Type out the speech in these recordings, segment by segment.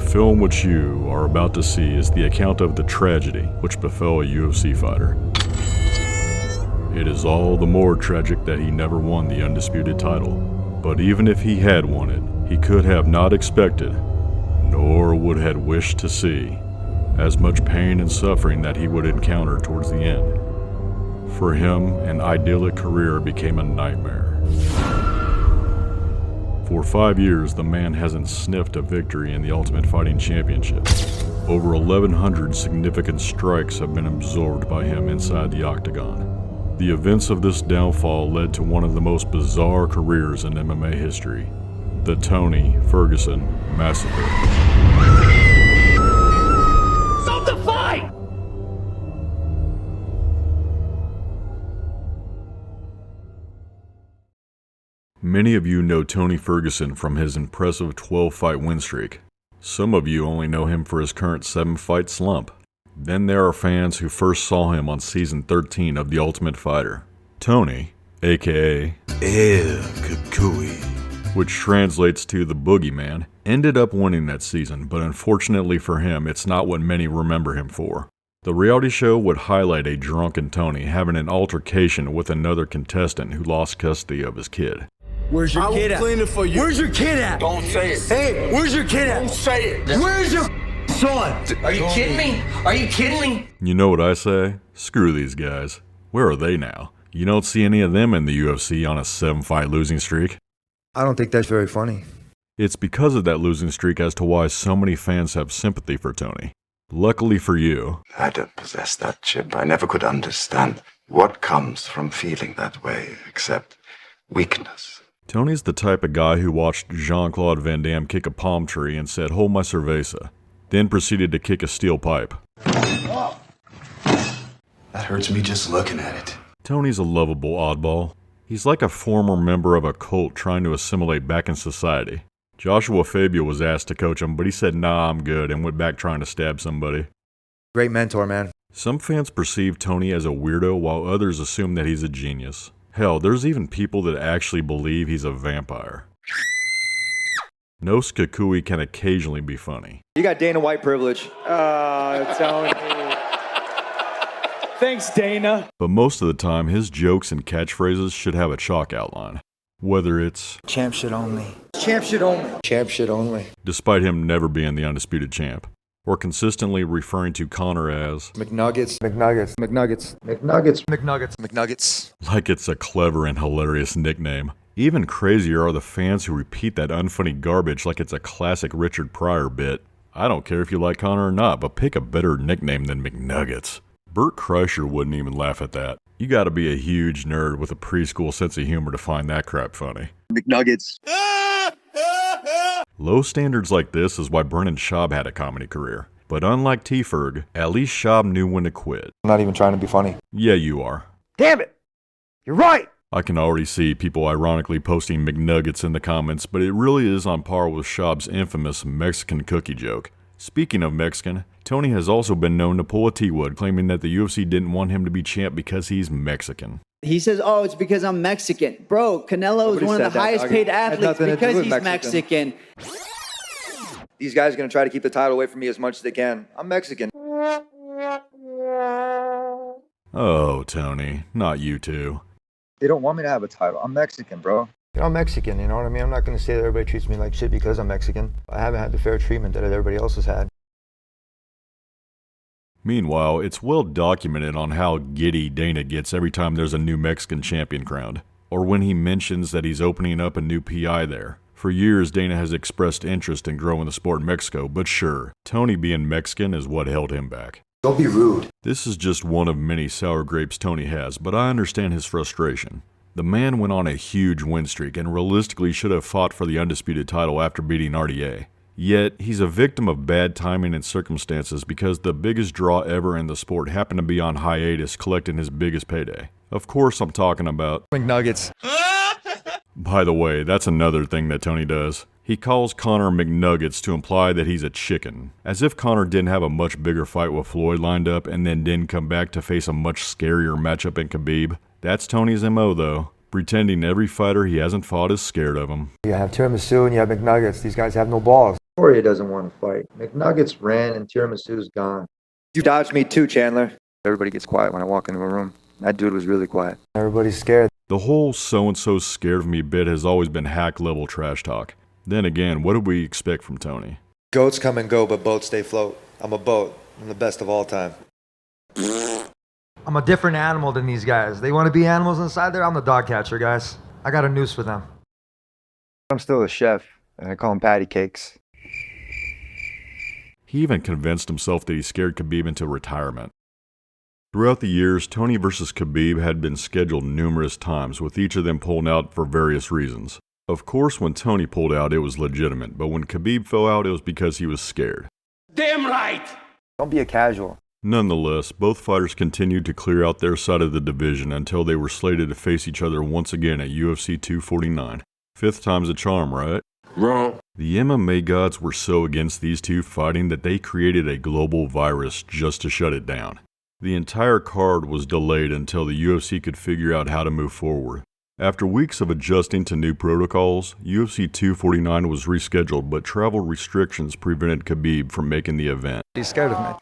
film which you are about to see is the account of the tragedy which befell a UFC fighter. It is all the more tragic that he never won the undisputed title, but even if he had won it, he could have not expected, nor would have wished to see, as much pain and suffering that he would encounter towards the end. For him, an idyllic career became a nightmare. For 5 years, the man hasn't sniffed a victory in the Ultimate Fighting Championship. Over 1,100 significant strikes have been absorbed by him inside the octagon. The events of this downfall led to one of the most bizarre careers in MMA history, the Tony Ferguson Massacre. Stop the fight! Many of you know Tony Ferguson from his impressive 12-fight win streak. Some of you only know him for his current 7-fight slump. Then there are fans who first saw him on season 13 of The Ultimate Fighter. Tony, aka Cucuy, which translates to the Boogeyman, ended up winning that season, but unfortunately for him, it's not what many remember him for. The reality show would highlight a drunken Tony having an altercation with another contestant who lost custody of his kid. Where's your kid at? I will clean it for you. Where's your kid at? Don't say it. Hey, where's your kid at? Don't say it. Where's your son? Are you kidding me? Are you kidding me? You know what I say? Screw these guys. Where are they now? You don't see any of them in the UFC on a 7-fight losing streak. I don't think that's very funny. It's because of that losing streak as to why so many fans have sympathy for Tony. Luckily for you, I don't possess that chip. I never could understand what comes from feeling that way, except weakness. Tony's the type of guy who watched Jean-Claude Van Damme kick a palm tree and said, "Hold my cerveza," then proceeded to kick a steel pipe. That hurts me just looking at it. Tony's a lovable oddball. He's like a former member of a cult trying to assimilate back in society. Joshua Fabio was asked to coach him, but he said, "Nah, I'm good," and went back trying to stab somebody. Great mentor, man. Some fans perceive Tony as a weirdo, while others assume that he's a genius. Hell, there's even people that actually believe he's a vampire. Nos Cucuy can occasionally be funny. You got Dana White privilege. Tony. Thanks, Dana. But most of the time, his jokes and catchphrases should have a chalk outline. Whether it's Champ shit only. Champ shit only. Champ shit only. despite him never being the undisputed champ, or consistently referring to Conor as McNuggets. McNuggets. McNuggets. McNuggets. McNuggets. McNuggets. like it's a clever and hilarious nickname. Even crazier are the fans who repeat that unfunny garbage like it's a classic Richard Pryor bit. I don't care if you like Conor or not, but pick a better nickname than McNuggets. Bert Kreischer wouldn't even laugh at that. You gotta be a huge nerd with a preschool sense of humor to find that crap funny. McNuggets. Low standards like this is why Brennan Schaub had a comedy career. But unlike T-Ferg, at least Schaub knew when to quit. I'm not even trying to be funny. Yeah, you are. Damn it! You're right! I can already see people ironically posting McNuggets in the comments, but it really is on par with Schaub's infamous Mexican cookie joke. Speaking of Mexican, Tony has also been known to pull a T-Wood, claiming that the UFC didn't want him to be champ because he's Mexican. He says, "Oh, it's because I'm Mexican." Bro, Canelo is one of the highest paid athletes because he's Mexican. These guys are going to try to keep the title away from me as much as they can. I'm Mexican. Oh, Tony, not you two. They don't want me to have a title. I'm Mexican, bro. I'm Mexican, you know what I mean? I'm not going to say that everybody treats me like shit because I'm Mexican. I haven't had the fair treatment that everybody else has had. Meanwhile, it's well documented on how giddy Dana gets every time there's a new Mexican champion crowned, or when he mentions that he's opening up a new PI there. For years, Dana has expressed interest in growing the sport in Mexico, but sure, Tony being Mexican is what held him back. Don't be rude. This is just one of many sour grapes Tony has, but I understand his frustration. The man went on a huge win streak and realistically should have fought for the undisputed title after beating RDA. Yet, he's a victim of bad timing and circumstances because the biggest draw ever in the sport happened to be on hiatus collecting his biggest payday. Of course I'm talking about McNuggets. By the way, that's another thing that Tony does. He calls Conor McNuggets to imply that he's a chicken, as if Conor didn't have a much bigger fight with Floyd lined up and then didn't come back to face a much scarier matchup in Khabib. That's Tony's MO though, pretending every fighter he hasn't fought is scared of him. You have tiramisu and you have McNuggets. These guys have no balls. Poirier doesn't want to fight. McNuggets ran and Tiramisu's gone. You dodged me too, Chandler. Everybody gets quiet when I walk into a room. That dude was really quiet. Everybody's scared. The whole so-and-so scared of me bit has always been hack-level trash talk. Then again, what did we expect from Tony? Goats come and go, but boats stay float. I'm a boat. I'm the best of all time. I'm a different animal than these guys. They want to be animals inside there? I'm the dog catcher, guys. I got a noose for them. I'm still a chef, and I call them Paddy cakes. He even convinced himself that he scared Khabib into retirement. Throughout the years, Tony versus Khabib had been scheduled numerous times, with each of them pulling out for various reasons. Of course, when Tony pulled out, it was legitimate, but when Khabib fell out, it was because he was scared. Damn right! Don't be a casual. Nonetheless, both fighters continued to clear out their side of the division until they were slated to face each other once again at UFC 249. Fifth time's a charm, right? Wrong. The MMA gods were so against these two fighting that they created a global virus just to shut it down. The entire card was delayed until the UFC could figure out how to move forward. After weeks of adjusting to new protocols, UFC 249 was rescheduled, but travel restrictions prevented Khabib from making the event. He's scared of me.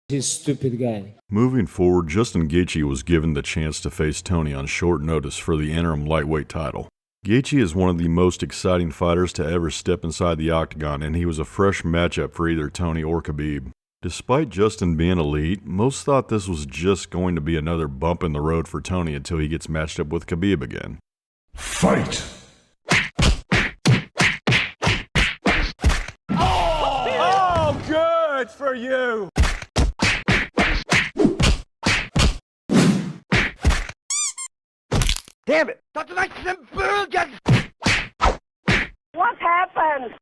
This stupid guy. Moving forward, Justin Gaethje was given the chance to face Tony on short notice for the interim lightweight title. Gaethje is one of the most exciting fighters to ever step inside the octagon, and he was a fresh matchup for either Tony or Khabib. Despite Justin being elite, most thought this was just going to be another bump in the road for Tony until he gets matched up with Khabib again. Fight! Oh, good for you. Damn it! What happened?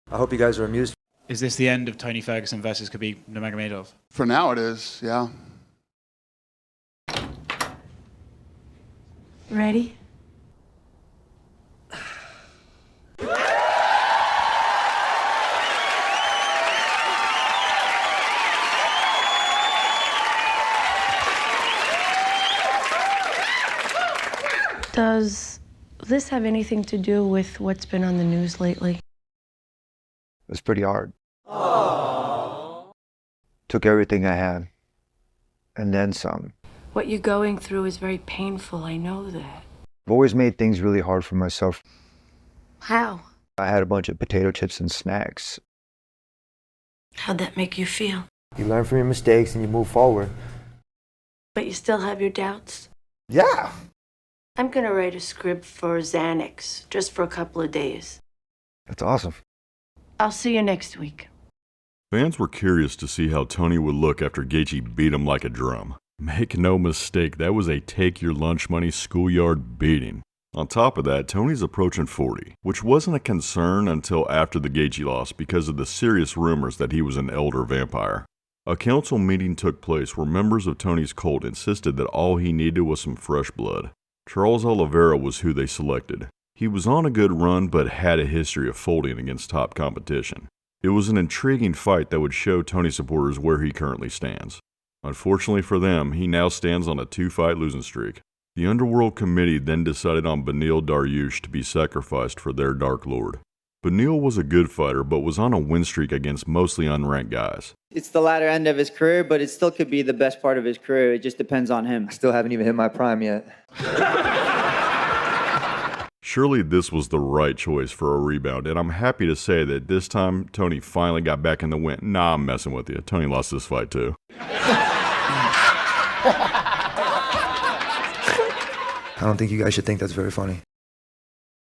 I hope you guys are amused. Is this the end of Tony Ferguson versus Khabib Nurmagomedov? For now it is, yeah. Ready? Does this have anything to do with what's been on the news lately? It was pretty hard. Aww. Took everything I had. And then some. What you're going through is very painful, I know that. I've always made things really hard for myself. How? I had a bunch of potato chips and snacks. How'd that make you feel? You learn from your mistakes and you move forward. But you still have your doubts? Yeah! I'm gonna write a script for Xanax, just for a couple of days. That's awesome. I'll see you next week. Fans were curious to see how Tony would look after Gaethje beat him like a drum. Make no mistake, that was a take-your-lunch-money schoolyard beating. On top of that, Tony's approaching 40, which wasn't a concern until after the Gaethje loss because of the serious rumors that he was an elder vampire. A council meeting took place where members of Tony's cult insisted that all he needed was some fresh blood. Charles Oliveira was who they selected. He was on a good run but had a history of folding against top competition. It was an intriguing fight that would show Tony supporters where he currently stands. Unfortunately for them, he now stands on a 2-fight losing streak. The Underworld Committee then decided on Beneil Dariush to be sacrificed for their Dark Lord. Beneil was a good fighter but was on a win streak against mostly unranked guys. It's the latter end of his career, but it still could be the best part of his career. It just depends on him. I still haven't even hit my prime yet. Surely this was the right choice for a rebound, and I'm happy to say that this time Tony finally got back in the win. Nah, I'm messing with you. Tony lost this fight too. I don't think you guys should think that's very funny.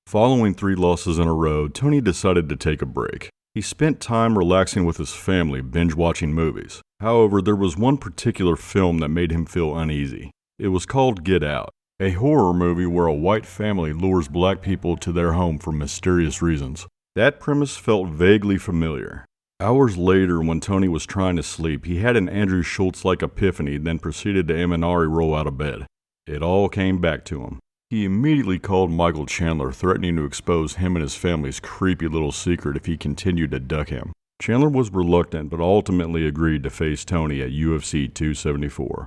Following 3 losses in a row, Tony decided to take a break. He spent time relaxing with his family, binge-watching movies. However, there was one particular film that made him feel uneasy. It was called Get Out, a horror movie where a white family lures black people to their home for mysterious reasons. That premise felt vaguely familiar. Hours later, when Tony was trying to sleep, he had an Andrew Schultz-like epiphany, then proceeded to Eminari roll out of bed. It all came back to him. He immediately called Michael Chandler, threatening to expose him and his family's creepy little secret if he continued to duck him. Chandler was reluctant, but ultimately agreed to face Tony at UFC 274.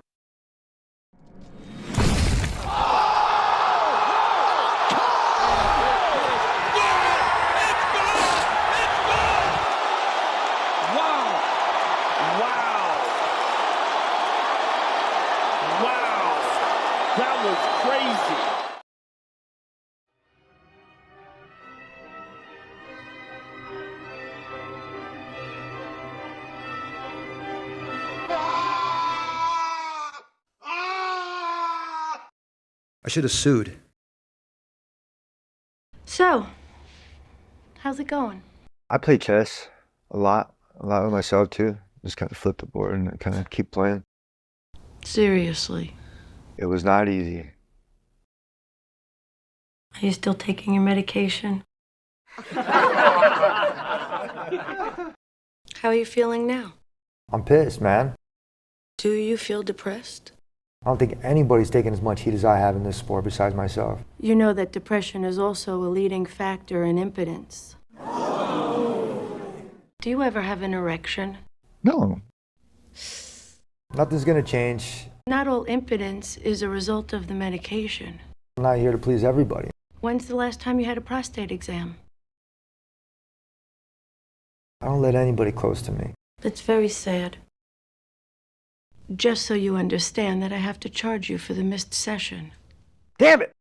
was crazy. I should have sued. So, how's it going? I play chess a lot with myself too. Just kind of flip the board and kind of keep playing. Seriously. It was not easy. Are you still taking your medication? How are you feeling now? I'm pissed, man. Do you feel depressed? I don't think anybody's taking as much heat as I have in this sport besides myself. You know that depression is also a leading factor in impotence. Do you ever have an erection? No. Nothing's gonna change. Not all impotence is a result of the medication. I'm not here to please everybody. When's the last time you had a prostate exam? I don't let anybody close to me. That's very sad. Just so you understand that I have to charge you for the missed session. Damn it!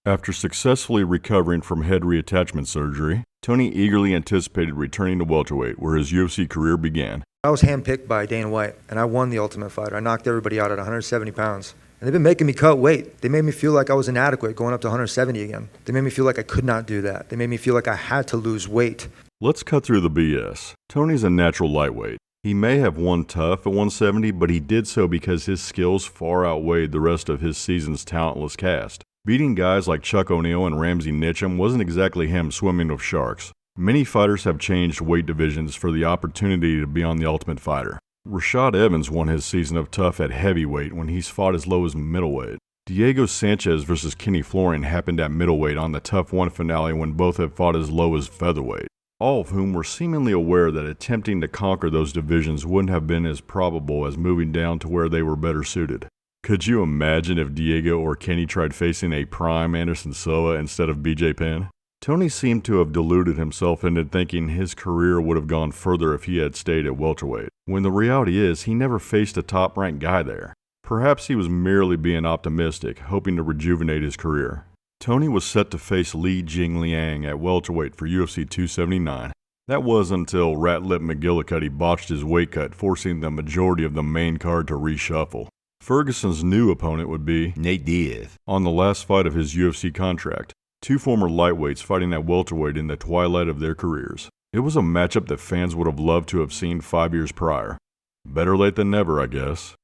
After successfully recovering from head reattachment surgery, Tony eagerly anticipated returning to welterweight, where his UFC career began. I was handpicked by Dana White, and I won the Ultimate Fighter. I knocked everybody out at 170 pounds. And they've been making me cut weight. They made me feel like I was inadequate going up to 170 again. They made me feel like I could not do that. They made me feel like I had to lose weight. Let's cut through the BS. Tony's a natural lightweight. He may have won tough at 170, but he did so because his skills far outweighed the rest of his season's talentless cast. Beating guys like Chuck O'Neal and Ramsey Nicham wasn't exactly him swimming with sharks. Many fighters have changed weight divisions for the opportunity to be on The Ultimate Fighter. Rashad Evans won his season of tough at heavyweight when he's fought as low as middleweight. Diego Sanchez versus Kenny Florian happened at middleweight on the Tough 1 finale when both have fought as low as featherweight. All of whom were seemingly aware that attempting to conquer those divisions wouldn't have been as probable as moving down to where they were better suited. Could you imagine if Diego or Kenny tried facing a prime Anderson Silva instead of BJ Penn? Tony seemed to have deluded himself into thinking his career would have gone further if he had stayed at welterweight, when the reality is he never faced a top-ranked guy there. Perhaps he was merely being optimistic, hoping to rejuvenate his career. Tony was set to face Li Jingliang at welterweight for UFC 279. That was until Ratlip McGillicuddy botched his weight cut, forcing the majority of the main card to reshuffle. Ferguson's new opponent would be Nate Diaz on the last fight of his UFC contract. Two former lightweights fighting at welterweight in the twilight of their careers. It was a matchup that fans would have loved to have seen 5 years prior. Better late than never, I guess.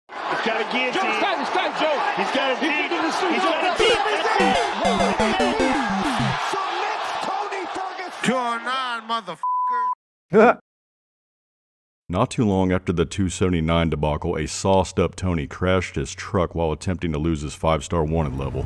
He's got a guillotine. Joe, he's got a deep. He's got a deep. So next, Tony Ferguson. 209, motherfucker. Not too long after the 279 debacle, a sauced-up Tony crashed his truck while attempting to lose his 5-star wanted level.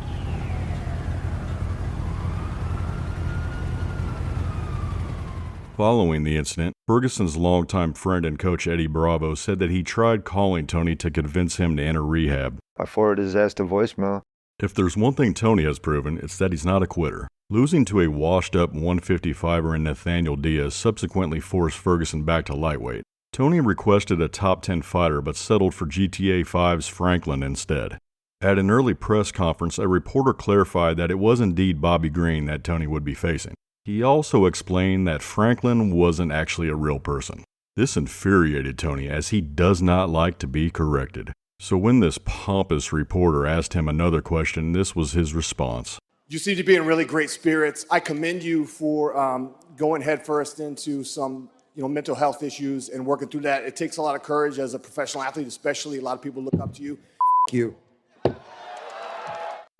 Following the incident, Ferguson's longtime friend and coach Eddie Bravo said that he tried calling Tony to convince him to enter rehab. I forwarded his ass to voicemail. If there's one thing Tony has proven, it's that he's not a quitter. Losing to a washed-up 155er in Nathaniel Diaz subsequently forced Ferguson back to lightweight. Tony requested a top 10 fighter but settled for GTA 5's Franklin instead. At an early press conference, a reporter clarified that it was indeed Bobby Green that Tony would be facing. He also explained that Franklin wasn't actually a real person. This infuriated Tony, as he does not like to be corrected. So when this pompous reporter asked him another question, this was his response. You seem to be in really great spirits. I commend you for going headfirst into some mental health issues and working through that. It takes a lot of courage as a professional athlete, especially. A lot of people look up to you. F*** you.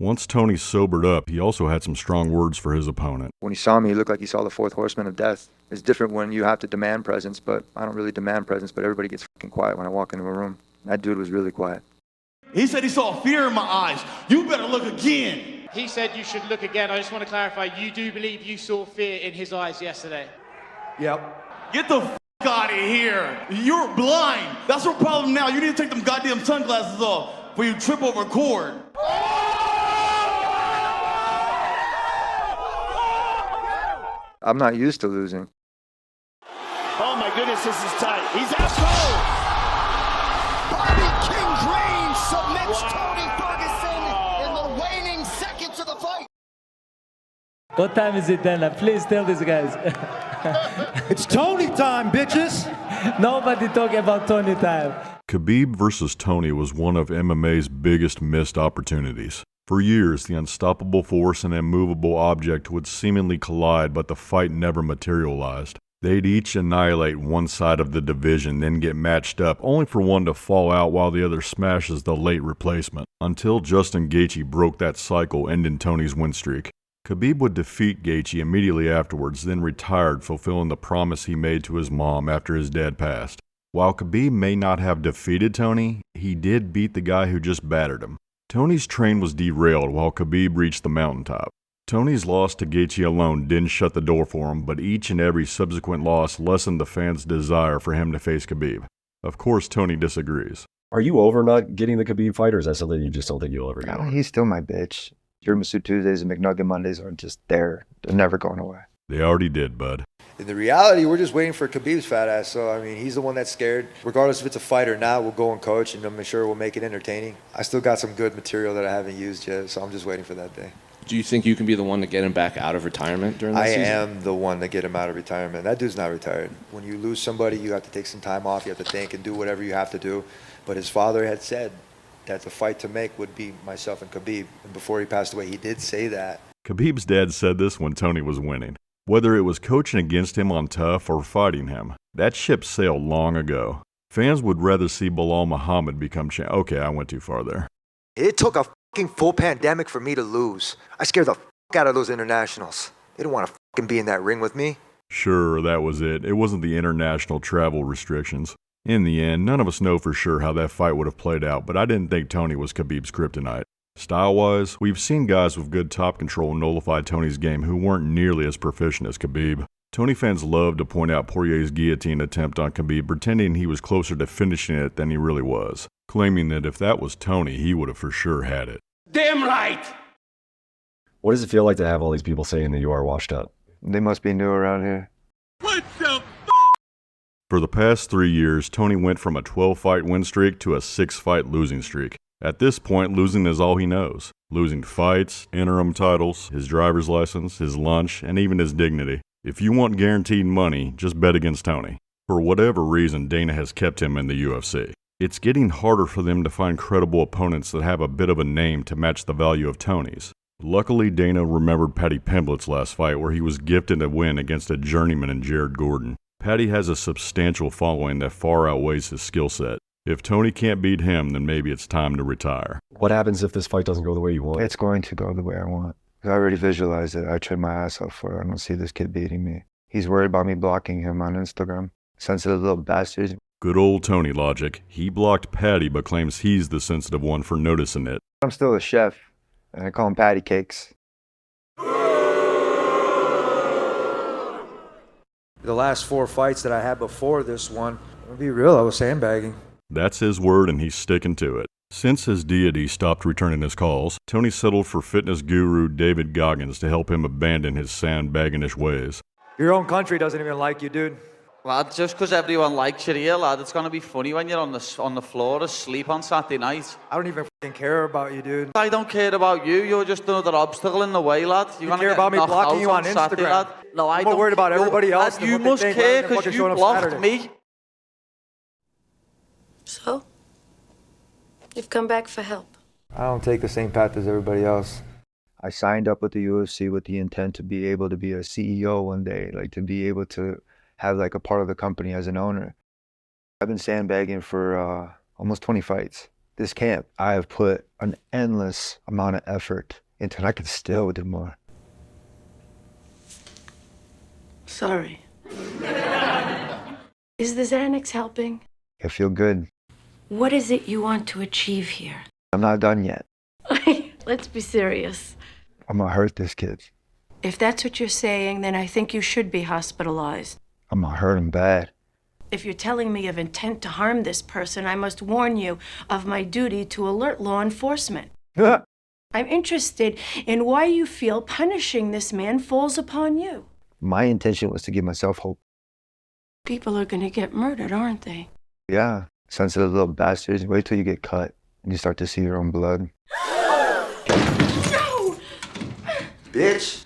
Once Tony sobered up, he also had some strong words for his opponent. When he saw me, he looked like he saw the fourth horseman of death. It's different when you have to demand presence, but I don't really demand presence, but everybody gets fucking quiet when I walk into a room. That dude was really quiet. He said he saw fear in my eyes. You better look again. He said you should look again. I just want to clarify, you do believe you saw fear in his eyes yesterday? Yep. Get the out of here. You're blind. That's your problem now. You need to take them goddamn sunglasses off before you trip over a cord. I'm not used to losing. Oh my goodness, this is tight. He's out cold. Bobby King Green submits Tony Ferguson in What time is it then? Please tell these guys. It's Tony time, bitches! Nobody talk about Tony time. Khabib versus Tony was one of MMA's biggest missed opportunities. For years, the unstoppable force and immovable object would seemingly collide, but the fight never materialized. They'd each annihilate one side of the division, then get matched up, only for one to fall out while the other smashes the late replacement, until Justin Gaethje broke that cycle, ending Tony's win streak. Khabib would defeat Gaethje immediately afterwards, then retired, fulfilling the promise he made to his mom after his dad passed. While Khabib may not have defeated Tony, he did beat the guy who just battered him. Tony's train was derailed while Khabib reached the mountaintop. Tony's loss to Gaethje alone didn't shut the door for him, but each and every subsequent loss lessened the fans' desire for him to face Khabib. Of course, Tony disagrees. Are you over not getting the Khabib fight, or is that something you just don't think you'll ever get? He's still my bitch. Tiramisu Tuesdays and McNugget Mondays aren't just there. They're never going away. They already did, bud. In the reality, we're just waiting for Khabib's fat ass. So, I mean, he's the one that's scared. Regardless if it's a fight or not, we'll go and coach, and I'm sure we'll make it entertaining. I still got some good material that I haven't used yet, so I'm just waiting for that day. Do you think you can be the one to get him back out of retirement during this season? I am the one to get him out of retirement. That dude's not retired. When you lose somebody, you have to take some time off. You have to think and do whatever you have to do. But his father had said that the fight to make would be myself and Khabib. And before he passed away, he did say that. Khabib's dad said this when Tony was winning. Whether it was coaching against him on Tough or fighting him, that ship sailed long ago. Fans would rather see Bilal Muhammad become champ. Okay, I went too far there. It took a fucking full pandemic for me to lose. I scared the fuck out of those internationals. They didn't want to fucking be in that ring with me. Sure, that was it. It wasn't the international travel restrictions. In the end, none of us know for sure how that fight would have played out, but I didn't think Tony was Khabib's kryptonite. Style-wise, we've seen guys with good top control nullify Tony's game who weren't nearly as proficient as Khabib. Tony fans love to point out Poirier's guillotine attempt on Khabib, pretending he was closer to finishing it than he really was, claiming that if that was Tony, he would have for sure had it. Damn right! What does it feel like to have all these people saying that you are washed up? They must be new around here. What the For the past 3 years, Tony went from a 12-fight win streak to a 6-fight losing streak. At this point, losing is all he knows. Losing fights, interim titles, his driver's license, his lunch, and even his dignity. If you want guaranteed money, just bet against Tony. For whatever reason, Dana has kept him in the UFC. It's getting harder for them to find credible opponents that have a bit of a name to match the value of Tony's. Luckily, Dana remembered Paddy Pimblett's last fight where he was gifted a win against a journeyman in Jared Gordon. Paddy has a substantial following that far outweighs his skill set. If Tony can't beat him, then maybe it's time to retire. What happens if this fight doesn't go the way you want? It's going to go the way I want. I already visualized it. I trained my ass off for it. I don't see this kid beating me. He's worried about me blocking him on Instagram. Sensitive little bastard. Good old Tony logic. He blocked Paddy but claims he's the sensitive one for noticing it. I'm still a chef, and I call him patty cakes. The last 4 fights that I had before this one, I'll be real, I was sandbagging. That's his word and he's sticking to it. Since his deity stopped returning his calls, Tony settled for fitness guru David Goggins to help him abandon his sandbagging-ish ways. Your own country doesn't even like you, dude. Lad, just because everyone likes you here, lad, it's going to be funny when you're on the floor asleep on Saturday night. I don't even fucking care about you, dude. I don't care about you. You're just another obstacle in the way, lad. You care about me blocking you on Instagram. Saturday, lad. No, I don't. I'm worried about everybody else. Lad, you must care because you blocked me. So? You've come back for help. I don't take the same path as everybody else. I signed up with the UFC with the intent to be able to be a CEO one day, like to be able to have like a part of the company as an owner. I've been sandbagging for almost 20 fights. This camp, I have put an endless amount of effort into, and I could still do more. Sorry. Is the Xanax helping? I feel good. What is it you want to achieve here? I'm not done yet. Let's be serious. I'm gonna hurt this kid. If that's what you're saying, then I think you should be hospitalized. I'm gonna hurt him bad. If you're telling me of intent to harm this person, I must warn you of my duty to alert law enforcement. I'm interested in why you feel punishing this man falls upon you. My intention was to give myself hope. People are going to get murdered, aren't they? Yeah, sensitive little bastards. Wait till you get cut and you start to see your own blood. Bitch.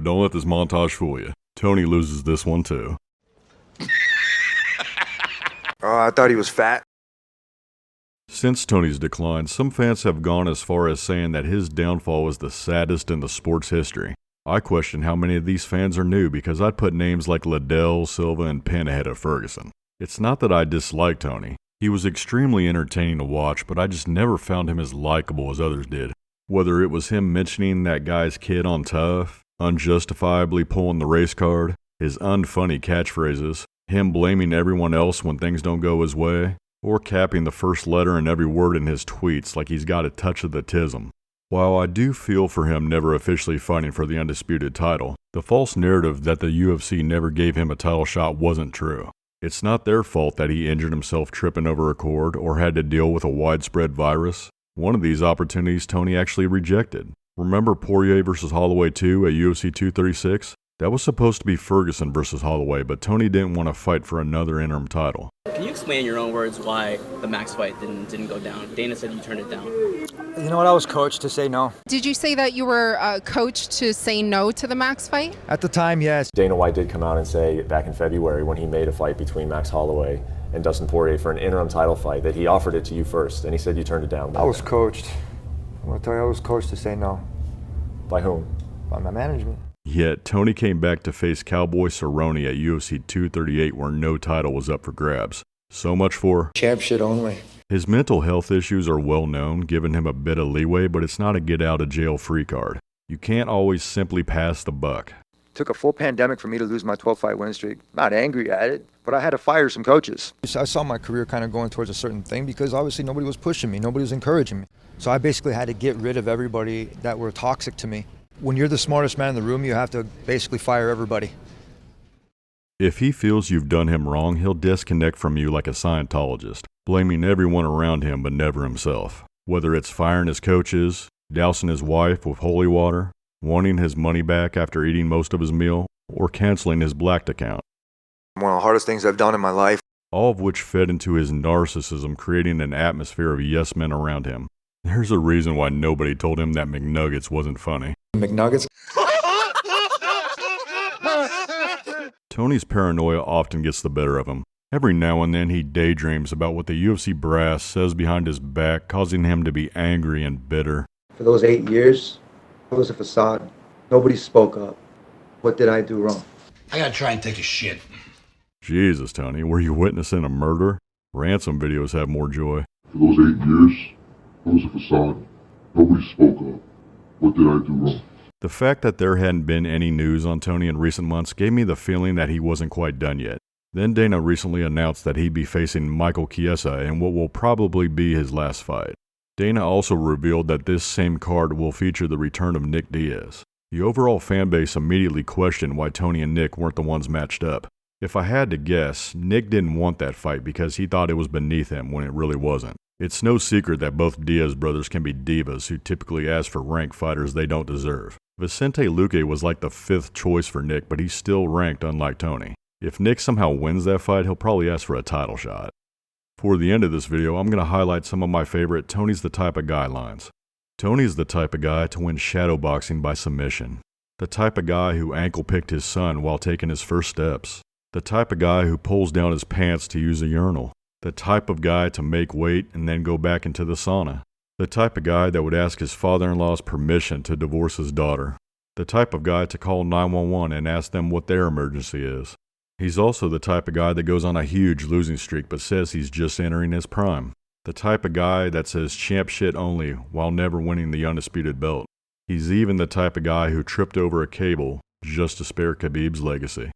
don't let this montage fool you. Tony loses this one too. Oh, I thought he was fat. Since Tony's decline, some fans have gone as far as saying that his downfall was the saddest in the sport's history. I question how many of these fans are new because I'd put names like Liddell, Silva, and Penn ahead of Ferguson. It's not that I dislike Tony. He was extremely entertaining to watch, but I just never found him as likable as others did. Whether it was him mentioning that guy's kid on Tough, unjustifiably pulling the race card, his unfunny catchphrases, him blaming everyone else when things don't go his way, or capping the first letter in every word in his tweets like he's got a touch of the tism. While I do feel for him never officially fighting for the undisputed title, the false narrative that the UFC never gave him a title shot wasn't true. It's not their fault that he injured himself tripping over a cord or had to deal with a widespread virus. One of these opportunities Tony actually rejected. Remember Poirier versus Holloway 2 at UFC 236? That was supposed to be Ferguson versus Holloway, but Tony didn't want to fight for another interim title. Can you explain in your own words why the Max fight didn't go down? Dana said you turned it down. You know what? I was coached to say no. Did you say that you were coached to say no to the Max fight? At the time, yes. Dana White did come out and say back in February when he made a fight between Max Holloway and Dustin Poirier for an interim title fight that he offered it to you first, and he said you turned it down. I was coached. I'm going to tell you, I was coached to say no. By whom? By my management. Yet, Tony came back to face Cowboy Cerrone at UFC 238 where no title was up for grabs. So much for champ shit only. His mental health issues are well known, giving him a bit of leeway, but it's not a get-out-of-jail-free card. You can't always simply pass the buck. Took a full pandemic for me to lose my 12-fight win streak. Not angry at it, but I had to fire some coaches. I saw my career kind of going towards a certain thing because obviously nobody was pushing me, nobody was encouraging me. So I basically had to get rid of everybody that were toxic to me. When you're the smartest man in the room, you have to basically fire everybody. If he feels you've done him wrong, he'll disconnect from you like a Scientologist, blaming everyone around him but never himself. Whether it's firing his coaches, dousing his wife with holy water, wanting his money back after eating most of his meal, or canceling his Blacked account. One of the hardest things I've done in my life. All of which fed into his narcissism, creating an atmosphere of yes men around him. There's a reason why nobody told him that McNuggets wasn't funny. McNuggets? Tony's paranoia often gets the better of him. Every now and then he daydreams about what the UFC brass says behind his back, causing him to be angry and bitter. For those 8 years, it was a facade. Nobody spoke up. What did I do wrong? I gotta try and take a shit. Jesus, Tony, were you witnessing a murder? Ransom videos have more joy. For those 8 years, it was a facade. Nobody spoke up. What did I do wrong? The fact that there hadn't been any news on Tony in recent months gave me the feeling that he wasn't quite done yet. Then Dana recently announced that he'd be facing Michael Chiesa in what will probably be his last fight. Dana also revealed that this same card will feature the return of Nick Diaz. The overall fanbase immediately questioned why Tony and Nick weren't the ones matched up. If I had to guess, Nick didn't want that fight because he thought it was beneath him when it really wasn't. It's no secret that both Diaz brothers can be divas who typically ask for ranked fighters they don't deserve. Vicente Luque was like the 5th choice for Nick, but he's still ranked unlike Tony. If Nick somehow wins that fight, he'll probably ask for a title shot. For the end of this video, I'm going to highlight some of my favorite Tony's the type of guy lines. Tony's the type of guy to win shadowboxing by submission. The type of guy who ankle-picked his son while taking his first steps. The type of guy who pulls down his pants to use a urinal. The type of guy to make weight and then go back into the sauna. The type of guy that would ask his father-in-law's permission to divorce his daughter. The type of guy to call 911 and ask them what their emergency is. He's also the type of guy that goes on a huge losing streak but says he's just entering his prime. The type of guy that says champ shit only while never winning the undisputed belt. He's even the type of guy who tripped over a cable just to spare Khabib's legacy.